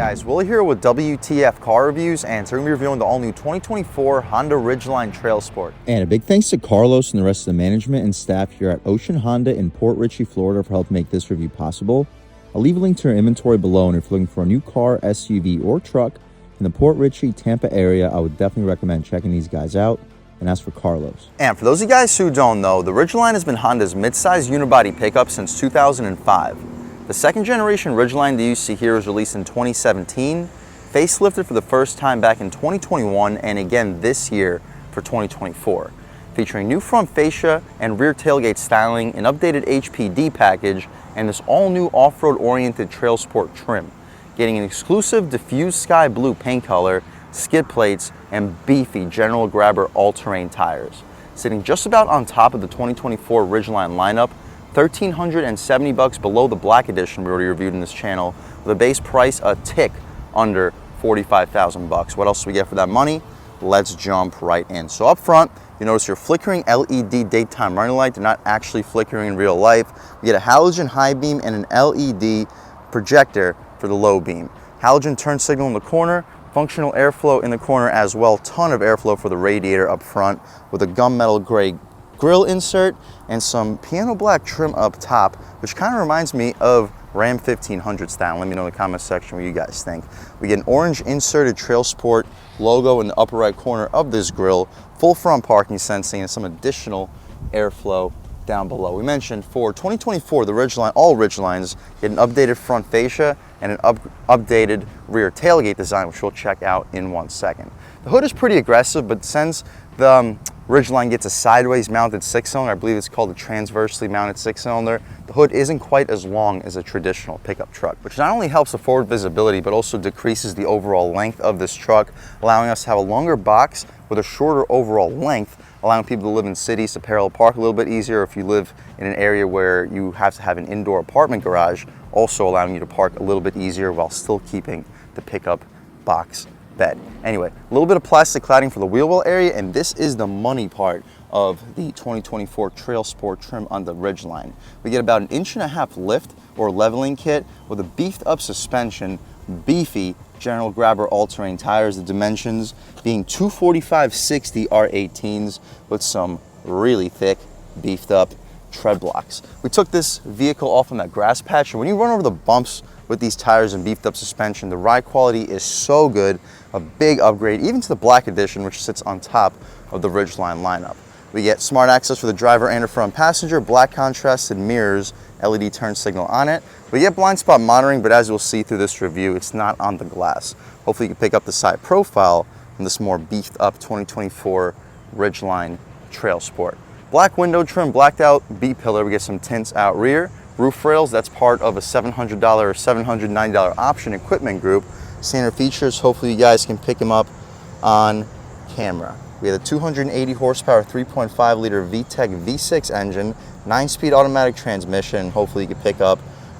Guys, Willie here with W.T.F car reviews, and today we're going to be reviewing the all-new 2024 Honda Ridgeline Trailsport. And a big thanks to Carlos and the rest of the management and staff here at Ocean Honda in Port Richey, Florida for helping make this review possible. I'll leave a link to their inventory below, and if you're looking for a new car, SUV, or truck in the Port Richey, Tampa area, I would definitely recommend checking these guys out. And as for Carlos. And for those of you guys who don't know, the Ridgeline has been Honda's mid-size unibody pickup since 2005. The second generation Ridgeline that you see here was released in 2017, facelifted for the first time back in 2021, and again this year for 2024. Featuring new front fascia and rear tailgate styling, an updated HPD package, and this all-new off-road oriented Trailsport trim, getting an exclusive diffused sky blue paint color, skid plates, and beefy General Grabber all-terrain tires. Sitting just about on top of the 2024 Ridgeline lineup, $1,370 below the Black Edition we already reviewed in this channel, with a base price a tick under $45,000. What else do we get for that money? Let's jump right in. So up front, you notice your flickering LED daytime running light. They're not actually flickering in real life. You get a halogen high beam and an LED projector for the low beam. Halogen turn signal in the corner, functional airflow in the corner as well. Ton of airflow for the radiator up front with a gunmetal gray grille insert and some piano black trim up top, which kind of reminds me of Ram 1500 style. Let me know in the comment section what you guys think. We get an orange inserted Trailsport logo in the upper right corner of this grille, full front parking sensing, and some additional airflow down below. We mentioned for 2024, the Ridgeline, all Ridgelines get an updated front fascia and an updated rear tailgate design, which we'll check out in 1 second. The hood is pretty aggressive, but since the Ridgeline gets a sideways mounted 6-cylinder, I believe it's called a transversely mounted 6-cylinder, the hood isn't quite as long as a traditional pickup truck, which not only helps the forward visibility, but also decreases the overall length of this truck, allowing us to have a longer box with a shorter overall length, allowing people to live in cities to parallel park a little bit easier. If you live in an area where you have to have an indoor apartment garage, also allowing you to park a little bit easier while still keeping the pickup box bed. Anyway, a little bit of plastic cladding for the wheel well area, and this is the money part of the 2024 Trailsport trim on the Ridgeline. We get about 1.5 inch lift or leveling kit with a beefed up suspension, beefy General Grabber all-terrain tires, the dimensions being 245/60 R18s with some really thick beefed up tread blocks. We took this vehicle off on that grass patch, and when you run over the bumps with these tires and beefed up suspension, the ride quality is so good. A big upgrade even to the Black Edition, which sits on top of the Ridgeline lineup. We get smart access for the driver and the front passenger, black contrasted mirrors, LED turn signal on it. We get blind spot monitoring, but as you'll see through this review, it's not on the glass. Hopefully you can pick up the side profile from this more beefed up 2024 Ridgeline Trailsport. Black window trim, blacked out B-pillar. We get some tints out rear. Roof rails, that's part of a $700 or $790 option equipment group. Standard features, hopefully you guys can pick them up on camera. We have a 280 horsepower, 3.5 liter VTEC V6 engine, 9-speed automatic transmission. Hopefully you can pick up,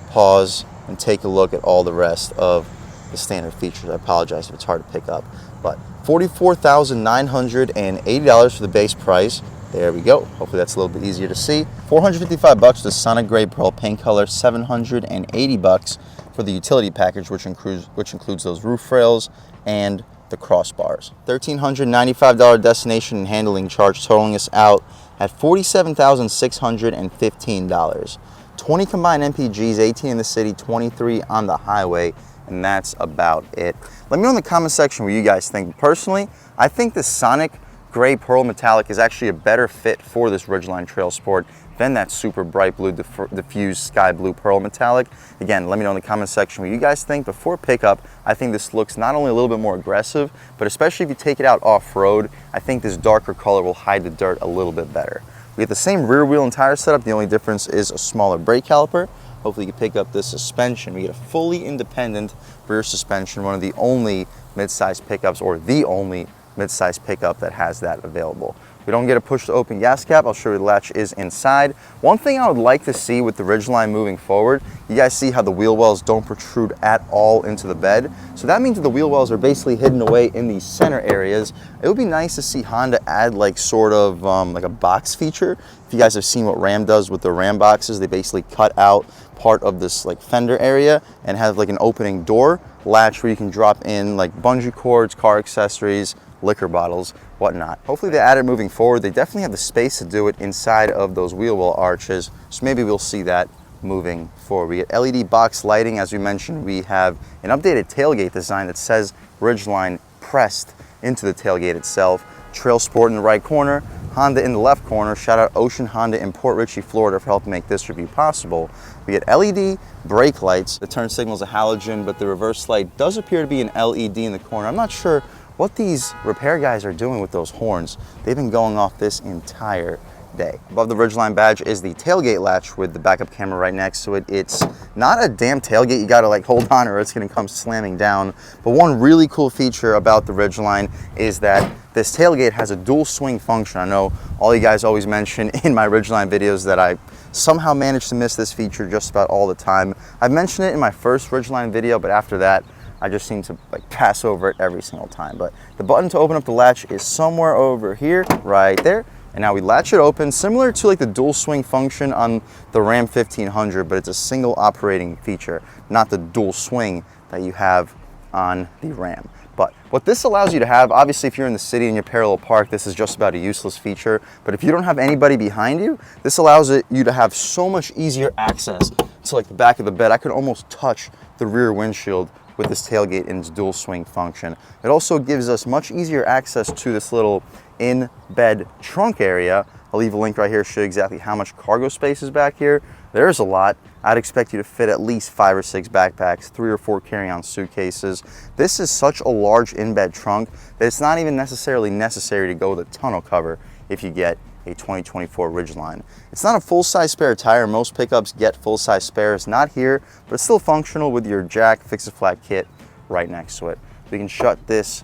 pause, and take a look at all the rest of the standard features. I apologize if it's hard to pick up, but $44,980 for the base price. There we go. Hopefully that's a little bit easier to see. $455 for the Sonic Gray Pearl paint color, $780 for the utility package, which includes those roof rails and the crossbars. $1,395 destination and handling charge, totaling us out at $47,615. 20 combined MPGs, 18 in the city, 23 on the highway, and that's about it. Let me know in the comment section what you guys think. Personally, I think the Sonic Gray Pearl Metallic is actually a better fit for this Ridgeline Trailsport than that super bright blue diffused sky blue pearl metallic. Again, let me know in the comment section what you guys think. Before pickup, I think this looks not only a little bit more aggressive, but especially if you take it out off-road, I think this darker color will hide the dirt a little bit better. We get the same rear wheel and tire setup. The only difference is a smaller brake caliper. Hopefully you can pick up the suspension. We get a fully independent rear suspension, one of the only mid-size pickups, or the only mid-size pickup that has that available. We don't get a push to open gas cap. I'll show you the latch is inside. One thing I would like to see with the Ridgeline moving forward, you guys see how the wheel wells don't protrude at all into the bed. So that means that the wheel wells are basically hidden away in these center areas. It would be nice to see Honda add like sort of like a box feature. If you guys have seen what Ram does with the Ram boxes, they basically cut out part of this like fender area and have like an opening door latch where you can drop in like bungee cords, car accessories, liquor bottles, whatnot. Hopefully they add it moving forward. They definitely have the space to do it inside of those wheel well arches, so maybe we'll see that moving forward. We get LED box lighting. As we mentioned, we have an updated tailgate design that says Ridgeline pressed into the tailgate itself. Trailsport in the right corner, Honda in the left corner. Shout out Ocean Honda in Port Richey, Florida for helping make this review possible. We get LED brake lights. The turn signal is a halogen, but the reverse light does appear to be an LED in the corner. I'm not sure what these repair guys are doing with those horns. They've been going off this entire day. Above the Ridgeline badge is the tailgate latch with the backup camera right next to it. It's not a damn tailgate you gotta like hold on or it's gonna come slamming down. But one really cool feature about the Ridgeline is that this tailgate has a dual swing function. I know all you guys always mention in my Ridgeline videos that I somehow manage to miss this feature just about all the time. I've mentioned it in my first Ridgeline video, but after that, I just seem to like pass over it every single time. But the button to open up the latch is somewhere over here, right there. And now we latch it open, similar to like the dual swing function on the Ram 1500, but it's a single operating feature, not the dual swing that you have on the Ram. But what this allows you to have, obviously if you're in the city and you're parallel park, this is just about a useless feature. But if you don't have anybody behind you, this allows you to have so much easier access to like the back of the bed. I could almost touch the rear windshield with this tailgate in its dual swing function. It also gives us much easier access to this little in-bed trunk area. I'll leave a link right here to show you exactly how much cargo space is back here. There's a lot. I'd expect you to fit at least 5 or 6 backpacks, 3 or 4 carry-on suitcases. This is such a large in-bed trunk that it's not even necessarily necessary to go with a tonneau cover if you get a 2024 Ridgeline. It's not a full-size spare tire. Most pickups get full-size spares, not here, but it's still functional with your jack fix-a-flat kit right next to it. We can shut this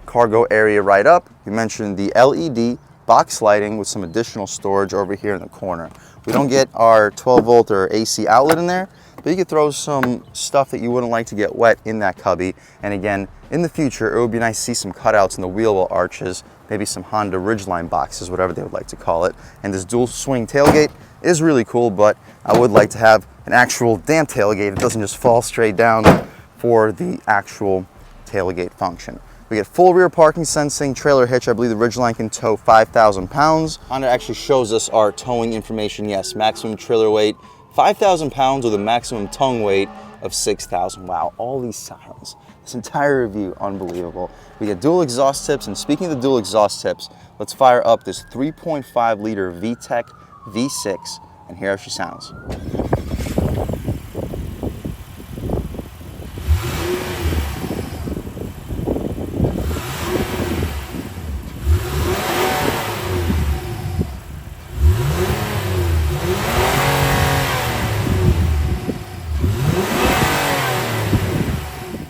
cargo area right up. We mentioned the LED box lighting with some additional storage over here in the corner. We don't get our 12-volt or AC outlet in there, but you could throw some stuff that you wouldn't like to get wet in that cubby. And again, in the future, it would be nice to see some cutouts in the wheel well arches, maybe some Honda Ridgeline boxes, whatever they would like to call it. And this dual swing tailgate is really cool, but I would like to have an actual damn tailgate. It doesn't just fall straight down for the actual tailgate function. We get full rear parking sensing, trailer hitch. I believe the Ridgeline can tow 5,000 pounds. Honda actually shows us our towing information. Yes, maximum trailer weight, 5,000 pounds with a maximum tongue weight of 6,000. Wow, all these sounds. This entire review, unbelievable. We get dual exhaust tips, and speaking of the dual exhaust tips, let's fire up this 3.5 liter VTEC V6, and here how she sounds.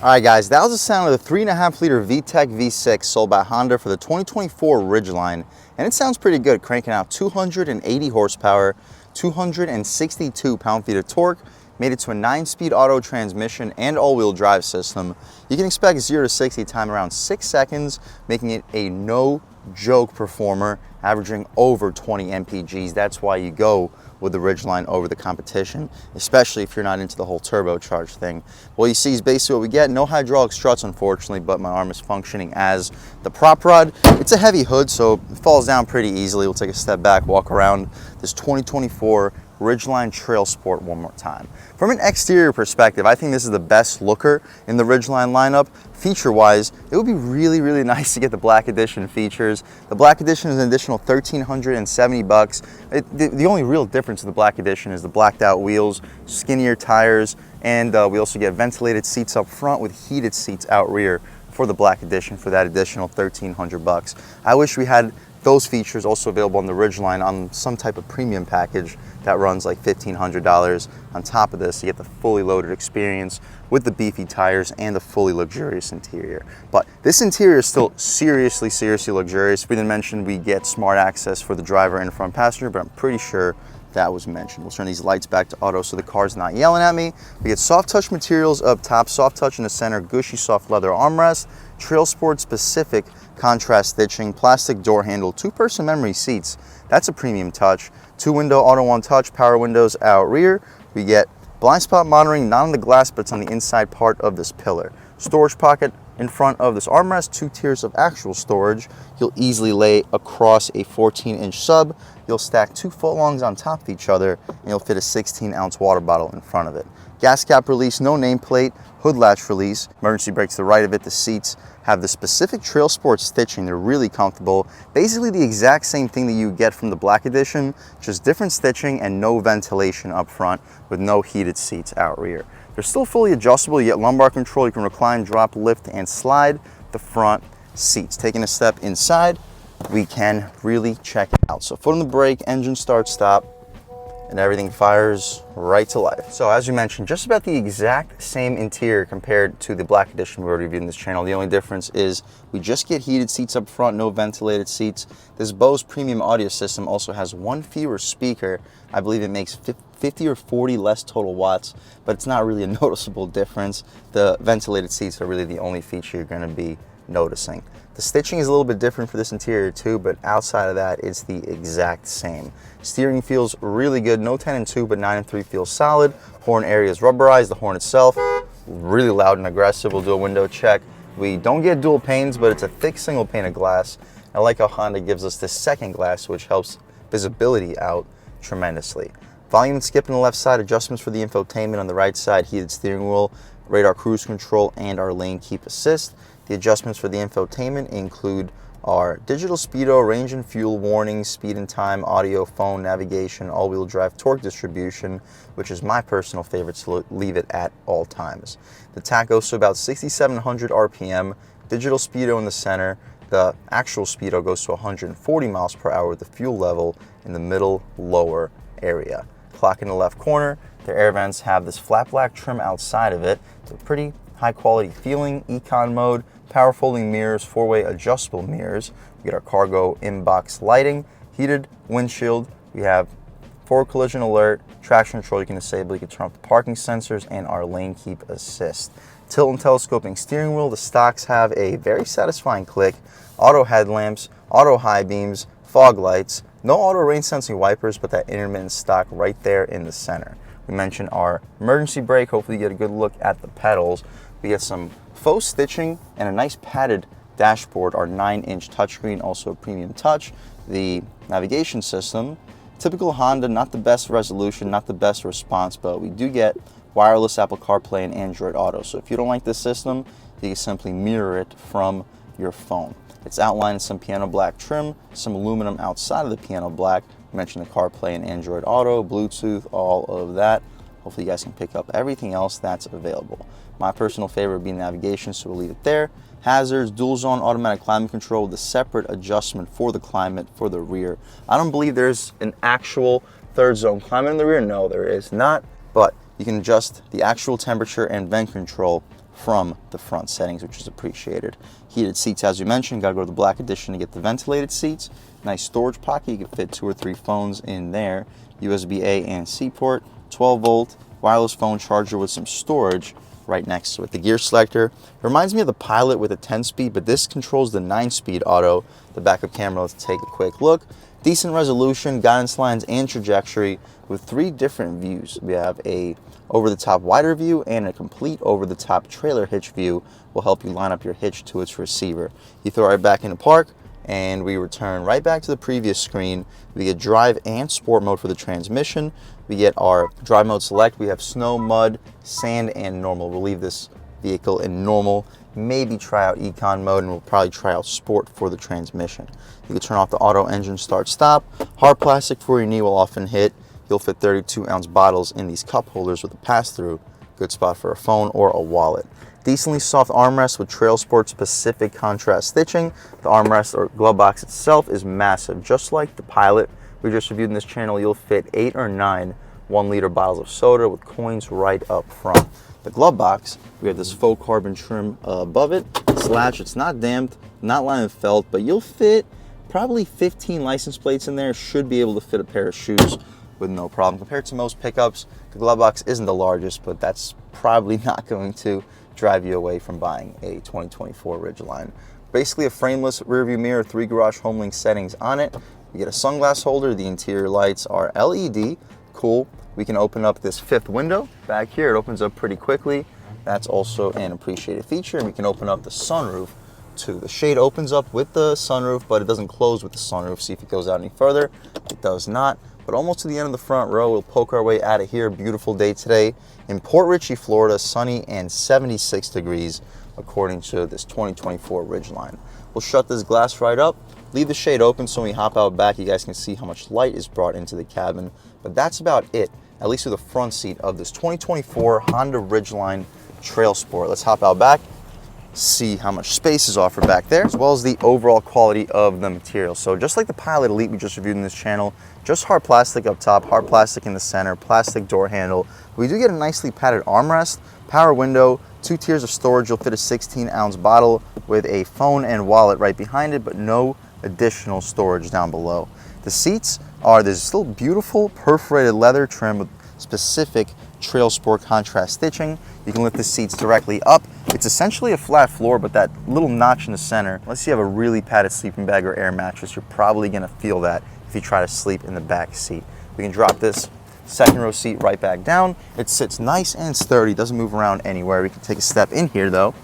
All right, guys, that was the sound of the 3.5 liter VTEC V6 sold by Honda for the 2024 Ridgeline, and it sounds pretty good, cranking out 280 horsepower, 262 pound-feet of torque, made it to a 9-speed auto transmission and all-wheel drive system. You can expect 0 to 60 time around 6 seconds, making it a no-joke performer, averaging over 20 mpgs. That's why you go with the Ridgeline over the competition, especially if you're not into the whole turbocharged thing. What you see is basically what we get. No hydraulic struts, unfortunately, but my arm is functioning as the prop rod. It's a heavy hood, so it falls down pretty easily. We'll take a step back, walk around this 2024 Ridgeline Trailsport one more time. From an exterior perspective, I think this is the best looker in the Ridgeline lineup. Feature-wise, it would be really, really nice to get the Black Edition features. The Black Edition is an additional $1,370. The only real difference in the Black Edition is the blacked out wheels, skinnier tires, and we also get ventilated seats up front with heated seats out rear for the Black Edition for that additional $1,300. I wish we had those features also available on the Ridgeline on some type of premium package that runs like $1,500. On top of this, you get the fully loaded experience with the beefy tires and the fully luxurious interior. But this interior is still seriously luxurious. We didn't mention we get smart access for the driver and front passenger, but I'm pretty sure that was mentioned. We'll turn these lights back to auto so the car's not yelling at me. We get soft touch materials up top, soft touch in the center, gushy soft leather armrest, Trailsport specific contrast stitching, plastic door handle, 2-person memory seats. That's a premium touch. 2-window auto on touch, power windows out rear. We get blind spot monitoring, not on the glass, but it's on the inside part of this pillar. Storage pocket in front of this armrest, 2 tiers of actual storage. You'll easily lay across a 14-inch sub. You'll stack 2 footlongs on top of each other, and you'll fit a 16-ounce water bottle in front of it. Gas cap release, no nameplate, hood latch release, emergency brake to the right of it. The seats have the specific Trailsport stitching. They're really comfortable. Basically the exact same thing that you get from the Black Edition, just different stitching and no ventilation up front with no heated seats out rear. They're still fully adjustable. You get lumbar control. You can recline, drop, lift, and slide the front seats. Taking a step inside, we can really check it out. So foot on the brake, engine start, stop, and everything fires right to life. So as you mentioned, just about the exact same interior compared to the Black Edition we already reviewed in this channel. The only difference is we just get heated seats up front, no ventilated seats. This Bose premium audio system also has 1 fewer speaker. I believe it makes 50 or 40 less total watts, but it's not really a noticeable difference. The ventilated seats are really the only feature you're gonna be noticing. The stitching is a little bit different for this interior too, but outside of that, it's the exact same. Steering feels really good. No 10 and 2, but 9 and 3 feels solid. Horn area is rubberized. The horn itself, really loud and aggressive. We'll do a window check. We don't get dual panes, but it's a thick single pane of glass. I like how Honda gives us this second glass, which helps visibility out tremendously. Volume and skip on the left side, adjustments for the infotainment on the right side, heated steering wheel, radar cruise control, and our lane keep assist. The adjustments for the infotainment include our digital speedo, range and fuel warnings, speed and time, audio, phone, navigation, all-wheel drive torque distribution, which is my personal favorite, so leave it at all times. The tach goes to about 6,700 RPM, digital speedo in the center. The actual speedo goes to 140 miles per hour with the fuel level in the middle lower area. Clock in the left corner. The air vents have this flat black trim outside of it. It's a pretty high quality feeling. Econ mode, power folding mirrors, 4-way adjustable mirrors. We get our cargo inbox lighting, heated windshield. We have forward collision alert, traction control you can disable. You can turn off the parking sensors, and our lane keep assist. Tilt and telescoping steering wheel. The stocks have a very satisfying click. Auto headlamps, auto high beams, fog lights. No auto rain sensing wipers, but that intermittent stock right there in the center. We mentioned our emergency brake. Hopefully you get a good look at the pedals. We get some faux stitching and a nice padded dashboard. Our 9-inch touchscreen, also a premium touch. The navigation system, typical Honda, not the best resolution, not the best response, but we do get wireless Apple CarPlay and Android Auto. So if you don't like this system, you can simply mirror it from your phone. It's outlined in some piano black trim, some aluminum outside of the piano black. I mentioned the CarPlay and Android Auto, Bluetooth, all of that. Hopefully you guys can pick up everything else that's available. My personal favorite would be navigation, so we'll leave it there. Hazards, dual zone automatic climate control with a separate adjustment for the climate for the rear. I don't believe there's an actual third zone climate in the rear. No, there is not, but you can adjust the actual temperature and vent control from the front settings, which is appreciated. Heated seats, as we mentioned, gotta go to the Black Edition to get the ventilated seats. Nice storage pocket, you can fit 2 or 3 phones in there. USB-A and C port, 12-volt wireless phone charger with some storage right next to it. The gear selector reminds me of the Pilot with a 10-speed, but this controls the 9-speed auto. The backup camera, let's take a quick look. Decent resolution, guidance lines, and trajectory with 3 different views. We have a over-the-top wider view and a complete over-the-top trailer hitch view will help you line up your hitch to its receiver. You throw it right back into park, and we return right back to the previous screen. We get drive and sport mode for the transmission. We get our drive mode select. We have snow, mud, sand, and normal. We'll leave this vehicle in normal, maybe try out econ mode, and we'll probably try out sport for the transmission. You can turn off the auto engine start stop. Hard plastic for your knee will often hit. You'll fit 32-ounce bottles in these cup holders with a pass-through. Good spot for a phone or a wallet. Decently soft armrest with Trailsport specific contrast stitching. The armrest or glove box itself is massive. Just like the Pilot we just reviewed in this channel, you'll fit 8 or 9 1-liter bottles of soda with coins right up front. The glove box, we have this faux carbon trim above it. This latch, it's not damped, not lined with felt, but you'll fit probably 15 license plates in there. Should be able to fit a pair of shoes with no problem. Compared to most pickups, the glove box isn't the largest, but that's probably not going to drive you away from buying a 2024 Ridgeline. Basically a frameless rear view mirror, 3 garage home link settings on it. You get a sunglass holder. The interior lights are LED. Cool. We can open up this 5th window back here. It opens up pretty quickly. That's also an appreciated feature. And we can open up the sunroof too. The shade opens up with the sunroof, but it doesn't close with the sunroof. See if it goes out any further. It does not. But almost to the end of the front row, we'll poke our way out of here. Beautiful day today in Port Richey, Florida, sunny and 76 degrees according to this 2024 Ridgeline. We'll shut this glass right up, leave the shade open so when we hop out back, you guys can see how much light is brought into the cabin. But that's about it, at least with the front seat of this 2024 Honda Ridgeline Trailsport. Let's hop out back, see how much space is offered back there, as well as the overall quality of the material. So just like the Pilot Elite we just reviewed in this channel, just hard plastic up top, hard plastic in the center, plastic door handle. We do get a nicely padded armrest, power window, 2 tiers of storage. You'll fit a 16-ounce bottle with a phone and wallet right behind it, but no additional storage down below. The seats are, there's still beautiful perforated leather trim with specific Trailsport contrast stitching. You can lift the seats directly up. It's essentially a flat floor, but that little notch in the center, unless you have a really padded sleeping bag or air mattress, you're probably gonna feel that if you try to sleep in the back seat. We can drop this 2nd row seat right back down. It sits nice and sturdy, doesn't move around anywhere. We can take a step in here though,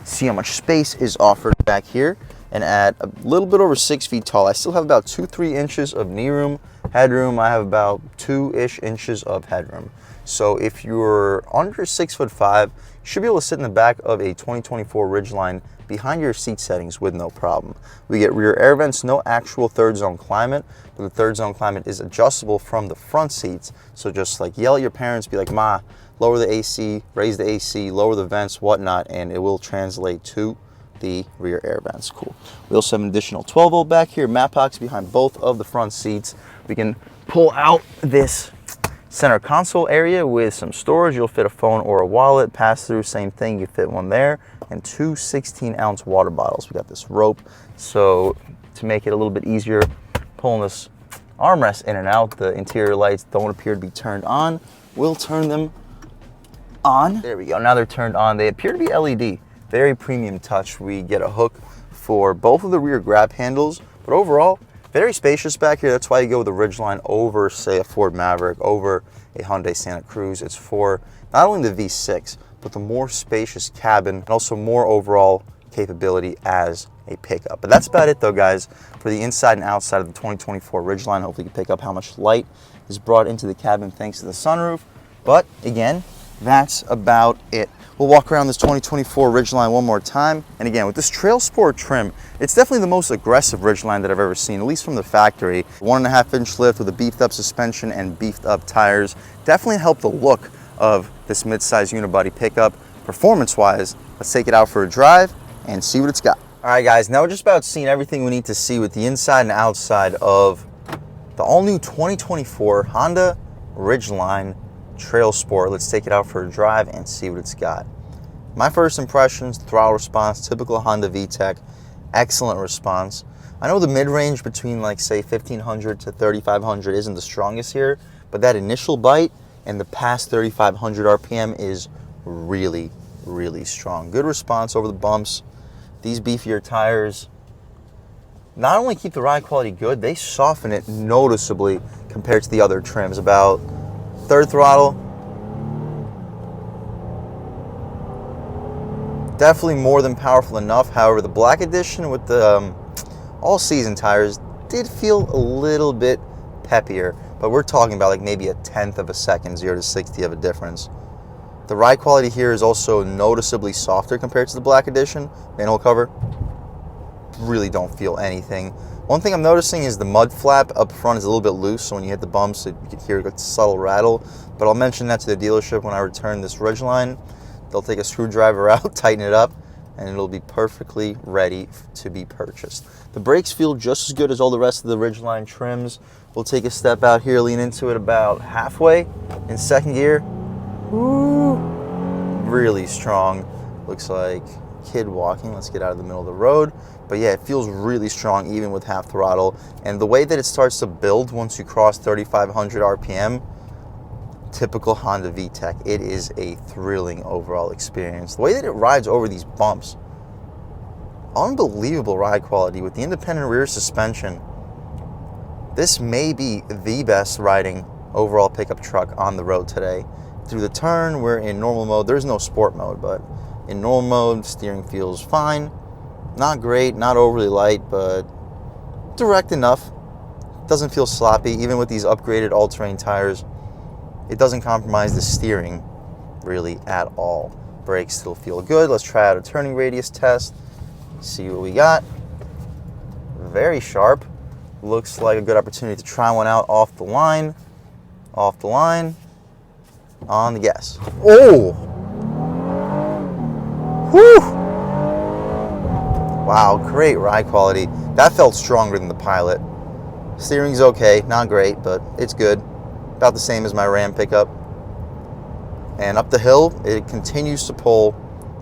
see how much space is offered back here. And at a little bit over 6 feet tall, I still have about 2-3 inches of knee room. Headroom, I have about 2-ish inches of headroom. So if you're under 6'5", you should be able to sit in the back of a 2024 Ridgeline behind your seat settings with no problem. We get rear air vents, no actual 3rd zone climate, but the 3rd zone climate is adjustable from the front seats. So just like yell at your parents, be like, "Ma, lower the AC, raise the AC, lower the vents, whatnot," and it will translate to the rear air vents. Cool. We also have an additional 12 volt back here, mat pockets behind both of the front seats. We can pull out this center console area with some storage. You'll fit a phone or a wallet. Pass through, same thing, you fit one there, and 2 16-ounce water bottles. We got this rope, so to make it a little bit easier pulling this armrest in and out, the interior lights don't appear to be turned on. We'll turn them on. There we go, now they're turned on. They appear to be LED. Very premium touch. We get a hook for both of the rear grab handles, but overall, very spacious back here. That's why you go with the Ridgeline over, say, a Ford Maverick, over a Hyundai Santa Cruz. It's for not only the V6, but the more spacious cabin and also more overall capability as a pickup. But that's about it though, guys, for the inside and outside of the 2024 Ridgeline. Hopefully you can pick up how much light is brought into the cabin thanks to the sunroof. But again, that's about it. We'll walk around this 2024 Ridgeline one more time. And again, with this Trailsport trim, it's definitely the most aggressive Ridgeline that I've ever seen, at least from the factory. 1.5-inch lift with a beefed up suspension and beefed up tires. Definitely helped the look of this mid-size unibody pickup. Performance-wise, let's take it out for a drive and see what it's got. All right, guys, now we're just about seeing everything we need to see with the inside and outside of the all-new 2024 Honda Ridgeline Trailsport. Let's take it out for a drive and see what it's got. My first impressions, throttle response, typical Honda VTEC, excellent response. I know the mid-range between like say 1500 to 3500 isn't the strongest here, but that initial bite and the past 3500 RPM is really, really strong. Good response over the bumps. These beefier tires not only keep the ride quality good, they soften it noticeably compared to the other trims. About 3rd throttle, definitely more than powerful enough. However, the Black Edition with the all-season tires did feel a little bit peppier, but we're talking about like maybe a 1/10 of a second, 0 to 60 of a difference. The ride quality here is also noticeably softer compared to the Black Edition. Manhole cover, really don't feel anything. One thing I'm noticing is the mud flap up front is a little bit loose, so when you hit the bumps, you can hear a subtle rattle. But I'll mention that to the dealership when I return this Ridgeline. They'll take a screwdriver out, tighten it up, and it'll be perfectly ready to be purchased. The brakes feel just as good as all the rest of the Ridgeline trims. We'll take a step out here, lean into it about halfway in second gear. Woo! Really strong. Looks like kid walking. Let's get out of the middle of the road. But yeah, it feels really strong even with half throttle. And the way that it starts to build once you cross 3,500 RPM, typical Honda VTEC, it is a thrilling overall experience. The way that it rides over these bumps, unbelievable ride quality with the independent rear suspension. This may be the best riding overall pickup truck on the road today. Through the turn, we're in normal mode. There's no sport mode, but in normal mode, steering feels fine. Not great, not overly light, but direct enough. Doesn't feel sloppy, even with these upgraded all-terrain tires. It doesn't compromise the steering really at all. Brakes still feel good. Let's try out a turning radius test. See what we got. Very sharp. Looks like a good opportunity to try one out off the line. Off the line. On the gas. Oh! Whew! Wow, great ride quality. That felt stronger than the Pilot. Steering's okay, not great, but it's good. About the same as my Ram pickup. And up the hill, it continues to pull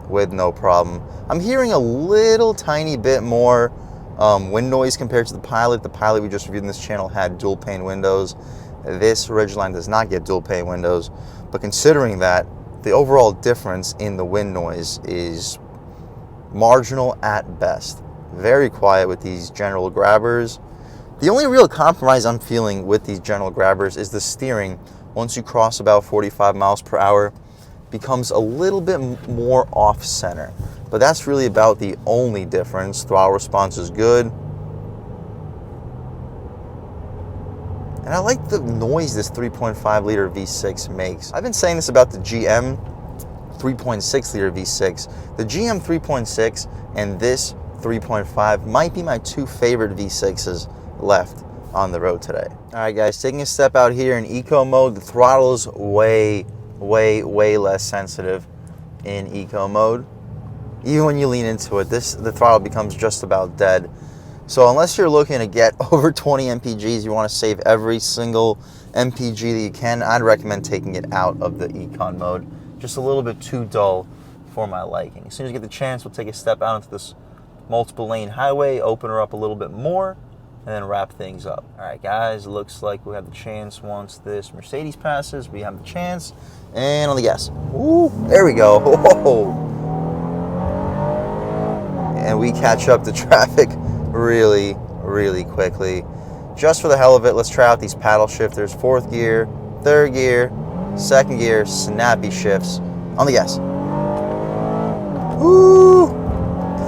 with no problem. I'm hearing a little tiny bit more wind noise compared to the Pilot. The Pilot we just reviewed in this channel had dual pane windows. This Ridgeline does not get dual pane windows, but considering that, the overall difference in the wind noise is marginal at best. Very quiet with these general grabbers. The only real compromise I'm feeling with these general grabbers is the steering. Once you cross about 45 miles per hour, becomes a little bit more off center. But that's really about the only difference. Throttle response is good. And I like the noise this 3.5 liter V6 makes. I've been saying this about the GM 3.6 liter V6. The GM 3.6 and this 3.5 might be my two favorite V6s left on the road today. All right, guys, taking a step out here in eco mode. The throttle is way less sensitive in eco mode. Even when you lean into it, the throttle becomes just about dead. So unless you're looking to get over 20 mpgs, you want to save every single mpg that you can, I'd recommend taking it out of the econ mode. Just a little bit too dull for my liking. As soon as you get the chance, we'll take a step out into this multiple lane highway, open her up a little bit more, and then wrap things up. All right, guys, it looks like we have the chance once this Mercedes passes. We have the chance, and on the gas. Ooh, there we go. Whoa. And we catch up to traffic really quickly. Just for the hell of it, let's try out these paddle shifters. Fourth gear, third gear, second gear, snappy shifts. On the gas. Woo!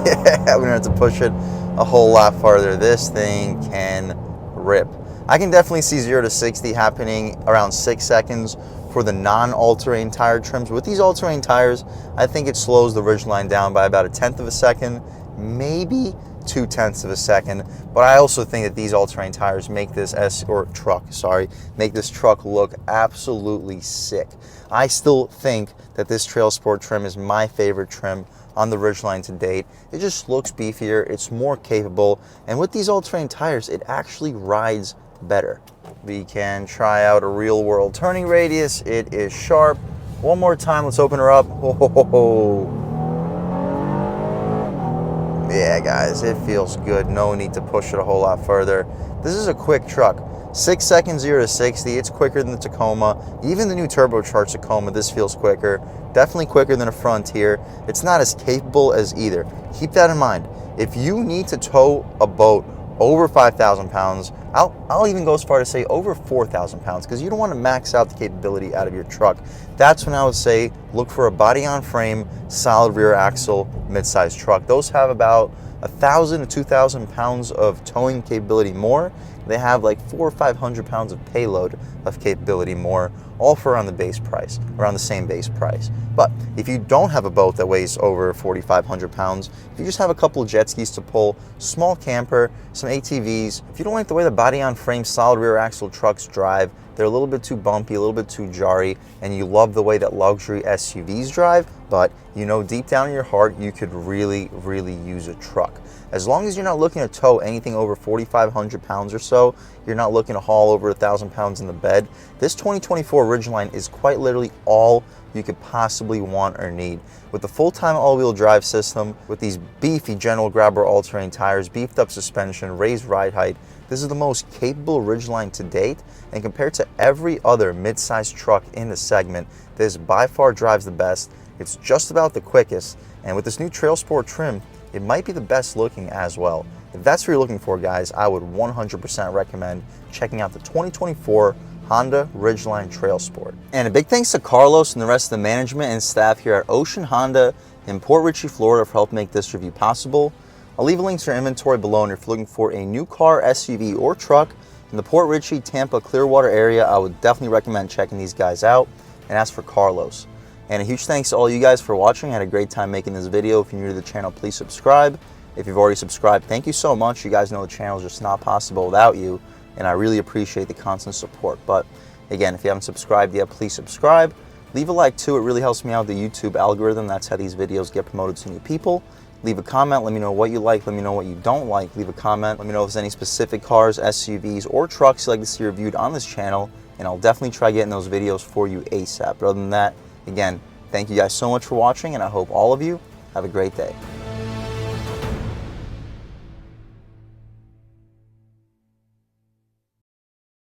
Yeah, we don't have to push it a whole lot farther. This thing can rip. I can definitely see 0 to 60 happening around 6 seconds for the non-all-terrain tire trims. With these all-terrain tires, I think it slows the Ridgeline down by about 1/10 of a second, maybe 2/10 of a second. But I also think that these all-terrain tires make this make this truck look absolutely sick. I still think that this Trailsport trim is my favorite trim on the Ridgeline to date. It just looks beefier, it's more capable, and with these all-terrain tires, it actually rides better. We can try out a real-world turning radius. It is sharp. One more time, let's open her up. Oh. Yeah, guys, it feels good. No need to push it a whole lot further. This is a quick truck. 6 seconds 0 to 60. It's quicker than the Tacoma. Even the new turbocharged Tacoma, this feels quicker. Definitely quicker than a Frontier. It's not as capable as either. Keep that in mind. If you need to tow a boat over 5,000 pounds, I'll even go as far to say over 4,000 pounds, because you don't want to max out the capability out of your truck. That's when I would say look for a body-on-frame, solid rear axle, mid-size truck. Those have about 1,000 to 2,000 pounds of towing capability more. They have like 400 or 500 pounds of payload of capability more, all for around the base price, around the same base price. But if you don't have a boat that weighs over 4,500 pounds, if you just have a couple of jet skis to pull, small camper, some ATVs, if you don't like the way the body-on-frame solid rear axle trucks drive, they're a little bit too bumpy, a little bit too jarry, and you love the way that luxury SUVs drive, but you know deep down in your heart you could really use a truck. As long as you're not looking to tow anything over 4,500 pounds or so, you're not looking to haul over 1,000 pounds in the bed, this 2024 Ridgeline is quite literally all you could possibly want or need. With the full-time all-wheel drive system, with these beefy General Grabber all-terrain tires, beefed up suspension, raised ride height, this is the most capable Ridgeline to date, and compared to every other mid-sized truck in the segment, this by far drives the best. It's just about the quickest, and with this new Trailsport trim, it might be the best looking as well. If that's what you're looking for, guys, I would 100% recommend checking out the 2024 Honda Ridgeline Trailsport. And a big thanks to Carlos and the rest of the management and staff here at Ocean Honda in Port Richey, Florida for helping make this review possible. I'll leave a link to their inventory below, and if you're looking for a new car, SUV, or truck in the Port Richey, Tampa, Clearwater area, I would definitely recommend checking these guys out. And as for Carlos. And a huge thanks to all you guys for watching. I had a great time making this video. If you're new to the channel, please subscribe. If you've already subscribed, thank you so much. You guys know the channel is just not possible without you, and I really appreciate the constant support. But again, if you haven't subscribed yet, please subscribe. Leave a like too. It really helps me out with the YouTube algorithm. That's how these videos get promoted to new people. Leave a comment. Let me know what you like. Let me know what you don't like. Leave a comment. Let me know if there's any specific cars, SUVs, or trucks you'd like to see reviewed on this channel, and I'll definitely try getting those videos for you ASAP. But other than that, again, thank you guys so much for watching, and I hope all of you have a great day.